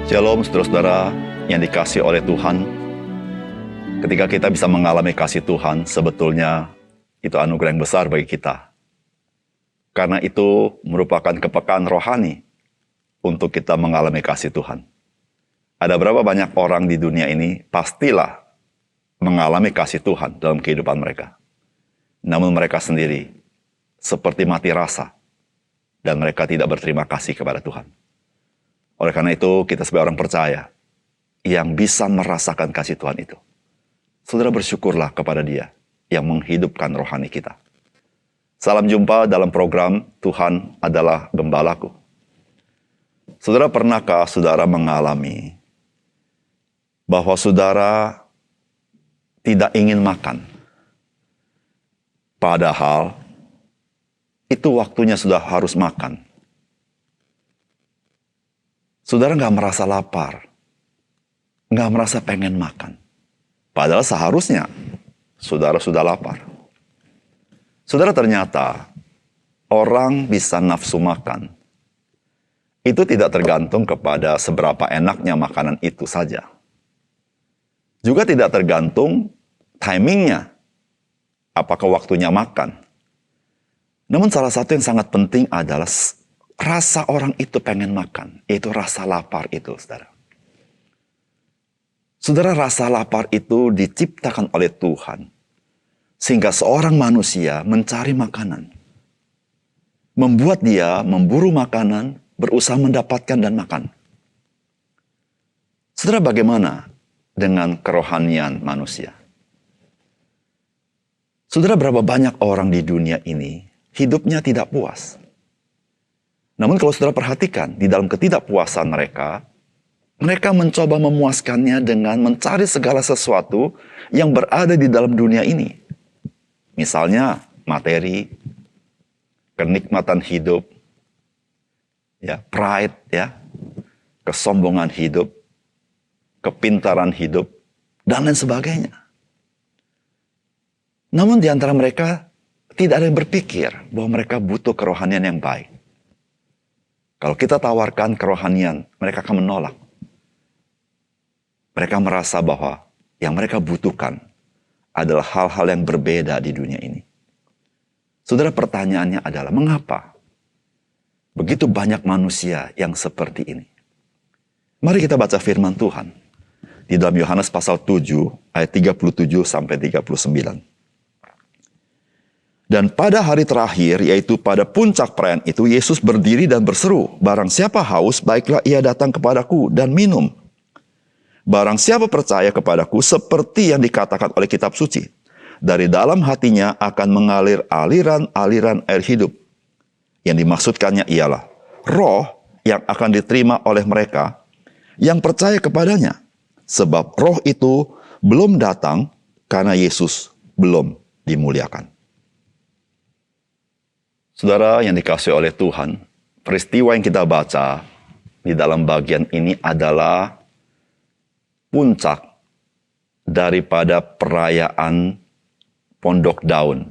Shalom saudara-saudara yang dikasihi oleh Tuhan. Ketika kita bisa mengalami kasih Tuhan, sebetulnya itu anugerah yang besar bagi kita. Karena itu merupakan kepekaan rohani untuk kita mengalami kasih Tuhan. Ada berapa banyak orang di dunia ini pastilah mengalami kasih Tuhan dalam kehidupan mereka. Namun mereka sendiri seperti mati rasa dan mereka tidak berterima kasih kepada Tuhan. Oleh karena itu, kita sebagai orang percaya yang bisa merasakan kasih Tuhan itu. Saudara bersyukurlah kepada Dia yang menghidupkan rohani kita. Salam jumpa dalam program Tuhan adalah Gembalaku. Saudara, pernahkah saudara mengalami bahwa saudara tidak ingin makan? Padahal itu waktunya sudah harus makan. Saudara nggak merasa lapar, nggak merasa pengen makan. Padahal seharusnya saudara sudah lapar. Saudara, ternyata orang bisa nafsu makan. Itu tidak tergantung kepada seberapa enaknya makanan itu saja. Juga tidak tergantung timingnya, apakah waktunya makan. Namun salah satu yang sangat penting adalah rasa orang itu pengen makan, yaitu rasa lapar itu, saudara. Saudara, rasa lapar itu diciptakan oleh Tuhan, sehingga seorang manusia mencari makanan. Membuat dia memburu makanan, berusaha mendapatkan dan makan. Saudara, bagaimana dengan kerohanian manusia? Saudara, berapa banyak orang di dunia ini hidupnya tidak puas. Namun kalau saudara perhatikan, di dalam ketidakpuasan mereka mencoba memuaskannya dengan mencari segala sesuatu yang berada di dalam dunia ini. Misalnya materi, kenikmatan hidup, ya, pride, ya, kesombongan hidup, kepintaran hidup, dan lain sebagainya. Namun di antara mereka tidak ada yang berpikir bahwa mereka butuh kerohanian yang baik. Kalau kita tawarkan kerohanian, mereka akan menolak. Mereka merasa bahwa yang mereka butuhkan adalah hal-hal yang berbeda di dunia ini. Saudara, pertanyaannya adalah mengapa begitu banyak manusia yang seperti ini? Mari kita baca firman Tuhan di dalam Yohanes pasal 7 ayat 37 sampai 39. Dan pada hari terakhir, yaitu pada puncak perayaan itu, Yesus berdiri dan berseru, "Barang siapa haus, baiklah ia datang kepadaku dan minum. Barang siapa percaya kepadaku, seperti yang dikatakan oleh kitab suci, dari dalam hatinya akan mengalir aliran-aliran air hidup." Yang dimaksudkannya ialah roh yang akan diterima oleh mereka yang percaya kepadanya. Sebab roh itu belum datang karena Yesus belum dimuliakan. Saudara yang dikasihi oleh Tuhan, peristiwa yang kita baca di dalam bagian ini adalah puncak daripada perayaan Pondok Daun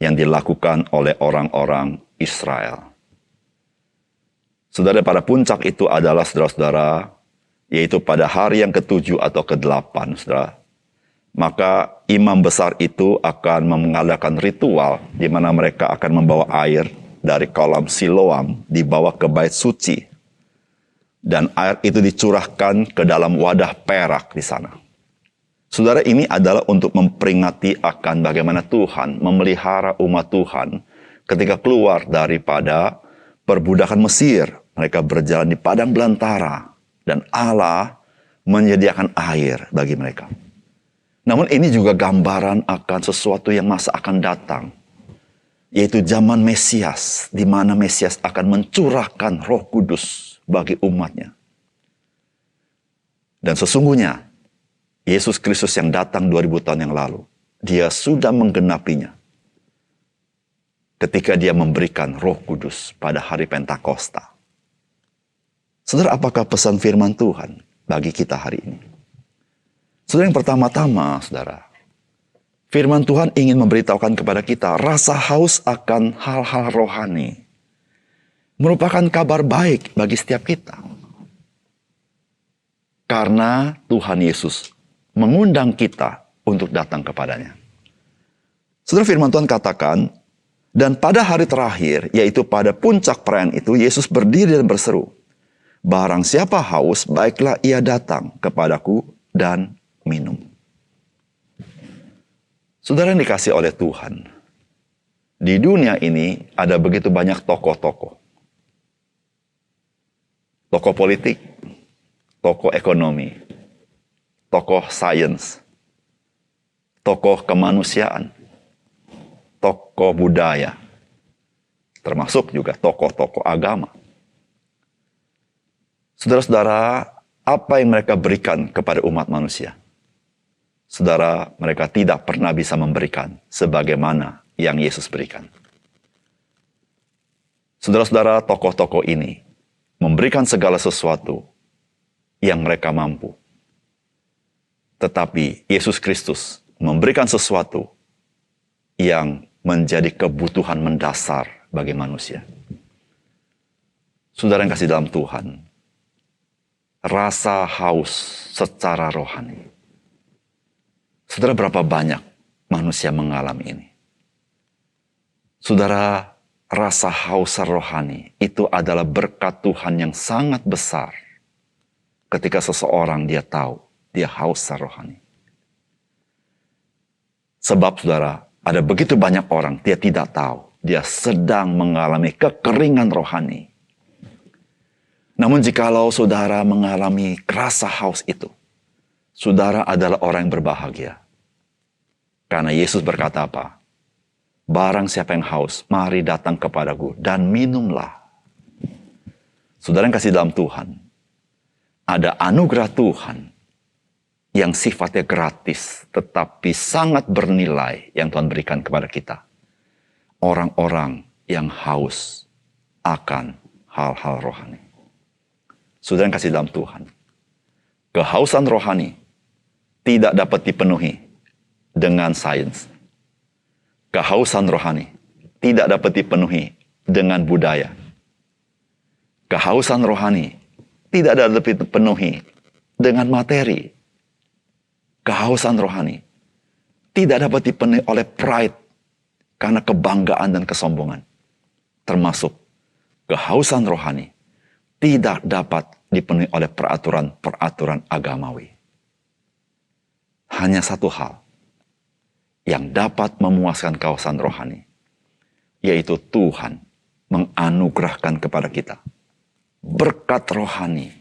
yang dilakukan oleh orang-orang Israel. Saudara, pada puncak itu adalah saudara-saudara, yaitu pada hari yang ke-7 atau ke-8, saudara. Maka imam besar itu akan mengadakan ritual di mana mereka akan membawa air dari kolam Siloam dibawa ke bait suci. Dan air itu dicurahkan ke dalam wadah perak di sana. Saudara, ini adalah untuk memperingati akan bagaimana Tuhan memelihara umat Tuhan ketika keluar daripada perbudakan Mesir. Mereka berjalan di padang belantara dan Allah menyediakan air bagi mereka. Namun ini juga gambaran akan sesuatu yang masa akan datang, yaitu zaman Mesias, di mana Mesias akan mencurahkan Roh Kudus bagi umatnya. Dan sesungguhnya, Yesus Kristus yang datang 2000 tahun yang lalu, Dia sudah menggenapinya ketika Dia memberikan Roh Kudus pada hari Pentakosta. Saudara, apakah pesan firman Tuhan bagi kita hari ini? Saudara, yang pertama-tama, saudara, firman Tuhan ingin memberitahukan kepada kita rasa haus akan hal-hal rohani merupakan kabar baik bagi setiap kita. Karena Tuhan Yesus mengundang kita untuk datang kepadanya. Saudara, firman Tuhan katakan, dan pada hari terakhir, yaitu pada puncak perayaan itu, Yesus berdiri dan berseru, "Barang siapa haus, baiklah ia datang kepadaku dan minum." Saudara yang dikasihi oleh Tuhan, di dunia ini ada begitu banyak tokoh-tokoh. Tokoh politik, tokoh ekonomi, tokoh sains, tokoh kemanusiaan, tokoh budaya, termasuk juga tokoh-tokoh agama. Saudara-saudara, apa yang mereka berikan kepada umat manusia? Saudara, mereka tidak pernah bisa memberikan sebagaimana yang Yesus berikan. Saudara-saudara, tokoh-tokoh ini memberikan segala sesuatu yang mereka mampu. Tetapi Yesus Kristus memberikan sesuatu yang menjadi kebutuhan mendasar bagi manusia. Saudara yang kasih dalam Tuhan, rasa haus secara rohani. Saudara, berapa banyak manusia mengalami ini? Saudara, rasa haus rohani itu adalah berkat Tuhan yang sangat besar ketika seseorang dia tahu dia haus rohani. Sebab saudara, ada begitu banyak orang dia tidak tahu dia sedang mengalami kekeringan rohani. Namun jikalau saudara mengalami rasa haus itu, saudara adalah orang yang berbahagia. Karena Yesus berkata apa? Barang siapa yang haus, mari datang kepadaku dan minumlah. Saudara yang kasih dalam Tuhan, ada anugerah Tuhan yang sifatnya gratis, tetapi sangat bernilai yang Tuhan berikan kepada kita. Orang-orang yang haus akan hal-hal rohani. Saudara yang kasih dalam Tuhan, kehausan rohani tidak dapat dipenuhi dengan sains. Kehausan rohani tidak dapat dipenuhi dengan budaya. Kehausan rohani tidak dapat dipenuhi dengan materi. Kehausan rohani tidak dapat dipenuhi oleh pride karena kebanggaan dan kesombongan. Termasuk kehausan rohani tidak dapat dipenuhi oleh peraturan-peraturan agamawi. Hanya satu hal yang dapat memuaskan kehausan rohani, yaitu Tuhan menganugerahkan kepada kita berkat rohani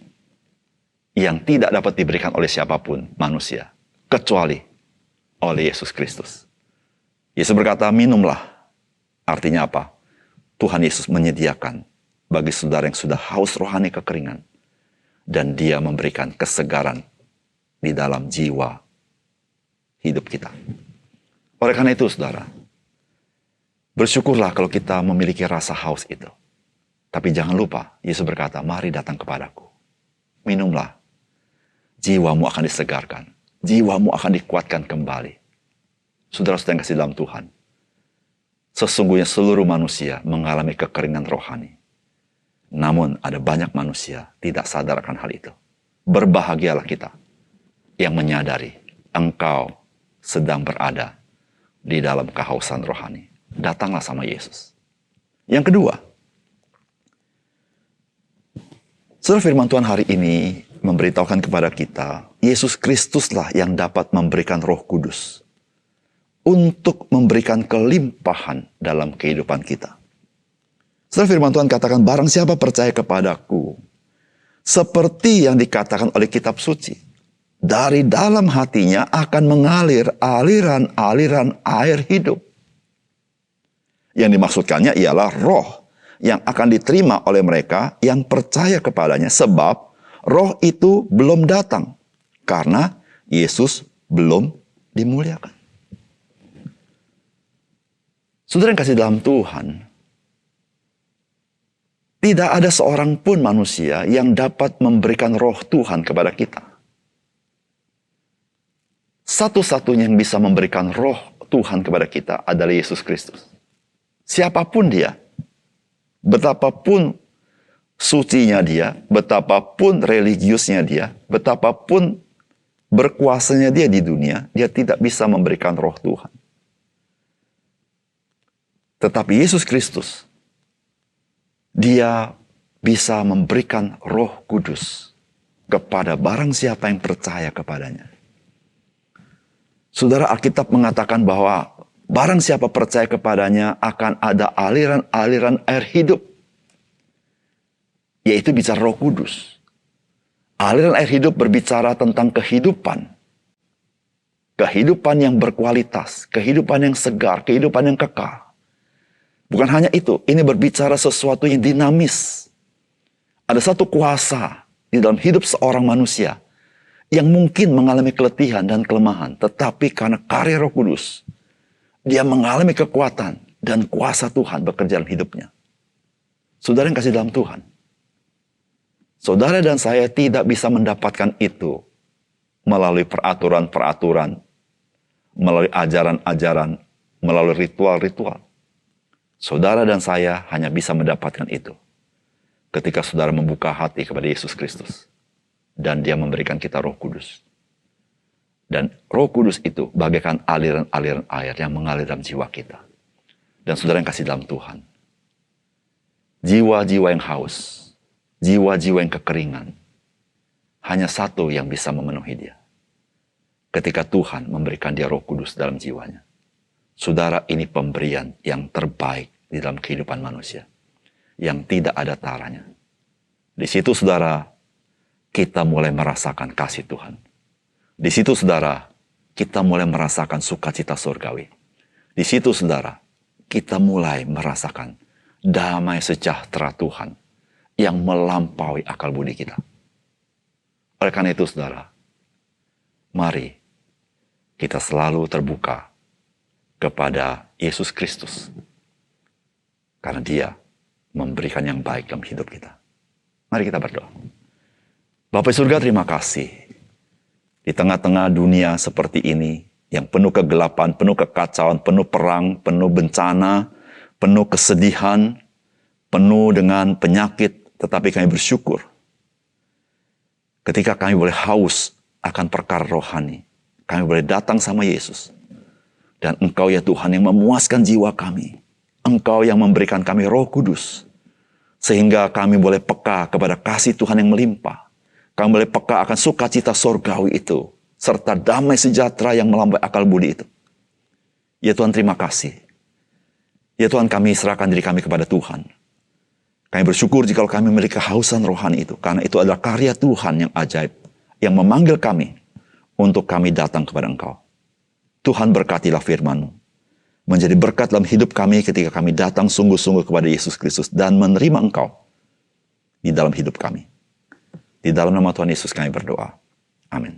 yang tidak dapat diberikan oleh siapapun manusia, kecuali oleh Yesus Kristus. Yesus berkata, minumlah. Artinya apa? Tuhan Yesus menyediakan bagi saudara yang sudah haus rohani kekeringan, dan dia memberikan kesegaran di dalam jiwa hidup kita. Oleh karena itu, saudara, bersyukurlah kalau kita memiliki rasa haus itu. Tapi jangan lupa, Yesus berkata, mari datang kepadaku. Minumlah. Jiwamu akan disegarkan. Jiwamu akan dikuatkan kembali. Saudara-saudara yang kasih dalam Tuhan, sesungguhnya seluruh manusia mengalami kekeringan rohani. Namun ada banyak manusia tidak sadar akan hal itu. Berbahagialah kita yang menyadari engkau sedang berada di dalam kehausan rohani. Datanglah sama Yesus. Yang kedua, saudara, firman Tuhan hari ini memberitahukan kepada kita, Yesus Kristuslah yang dapat memberikan Roh Kudus untuk memberikan kelimpahan dalam kehidupan kita. Saudara, firman Tuhan katakan, barang siapa percaya kepadaku, seperti yang dikatakan oleh kitab suci, dari dalam hatinya akan mengalir aliran-aliran air hidup. Yang dimaksudkannya ialah roh yang akan diterima oleh mereka yang percaya kepadanya. Sebab roh itu belum datang karena Yesus belum dimuliakan. Saudara yang kasih dalam Tuhan, tidak ada seorang pun manusia yang dapat memberikan roh Tuhan kepada kita. Satu-satunya yang bisa memberikan roh Tuhan kepada kita adalah Yesus Kristus. Siapapun dia, betapapun sucinya dia, betapapun religiusnya dia, betapapun berkuasanya dia di dunia, dia tidak bisa memberikan roh Tuhan. Tetapi Yesus Kristus, dia bisa memberikan Roh Kudus kepada barang siapa yang percaya kepadanya. Saudara, Alkitab mengatakan bahwa barang siapa percaya kepadanya akan ada aliran-aliran air hidup. Yaitu bicara Roh Kudus. Aliran air hidup berbicara tentang kehidupan. Kehidupan yang berkualitas, kehidupan yang segar, kehidupan yang kekal. Bukan hanya itu, ini berbicara sesuatu yang dinamis. Ada satu kuasa di dalam hidup seorang manusia yang mungkin mengalami keletihan dan kelemahan, tetapi karena karya Roh Kudus, dia mengalami kekuatan dan kuasa Tuhan bekerja dalam hidupnya. Saudara yang kasih dalam Tuhan, saudara dan saya tidak bisa mendapatkan itu melalui peraturan-peraturan, melalui ajaran-ajaran, melalui ritual-ritual. Saudara dan saya hanya bisa mendapatkan itu ketika saudara membuka hati kepada Yesus Kristus. Dan dia memberikan kita Roh Kudus. Dan Roh Kudus itu bagaikan aliran-aliran air yang mengalir dalam jiwa kita. Dan saudara yang kasih dalam Tuhan, jiwa-jiwa yang haus, jiwa-jiwa yang kekeringan, hanya satu yang bisa memenuhi dia. Ketika Tuhan memberikan dia Roh Kudus dalam jiwanya. Saudara, ini pemberian yang terbaik di dalam kehidupan manusia. Yang tidak ada taranya. Di situ saudara, kita mulai merasakan kasih Tuhan. Di situ saudara, kita mulai merasakan sukacita surgawi. Di situ saudara, kita mulai merasakan damai sejahtera Tuhan yang melampaui akal budi kita. Oleh karena itu saudara, mari kita selalu terbuka kepada Yesus Kristus. Karena dia memberikan yang baik dalam hidup kita. Mari kita berdoa. Bapa surga, terima kasih. Di tengah-tengah dunia seperti ini, yang penuh kegelapan, penuh kekacauan, penuh perang, penuh bencana, penuh kesedihan, penuh dengan penyakit, tetapi kami bersyukur. Ketika kami boleh haus akan perkara rohani, kami boleh datang sama Yesus. Dan Engkau ya Tuhan yang memuaskan jiwa kami. Engkau yang memberikan kami Roh Kudus. Sehingga kami boleh peka kepada kasih Tuhan yang melimpah. Kami boleh peka akan sukacita surgawi itu. Serta damai sejahtera yang melampaui akal budi itu. Ya Tuhan, terima kasih. Ya Tuhan, kami serahkan diri kami kepada Tuhan. Kami bersyukur jika kami memiliki kehausan rohani itu. Karena itu adalah karya Tuhan yang ajaib. Yang memanggil kami untuk kami datang kepada Engkau. Tuhan, berkatilah firman-Mu. Menjadi berkat dalam hidup kami ketika kami datang sungguh-sungguh kepada Yesus Kristus. Dan menerima Engkau di dalam hidup kami. Di dalam nama Tuhan Yesus kami berdoa. Amin.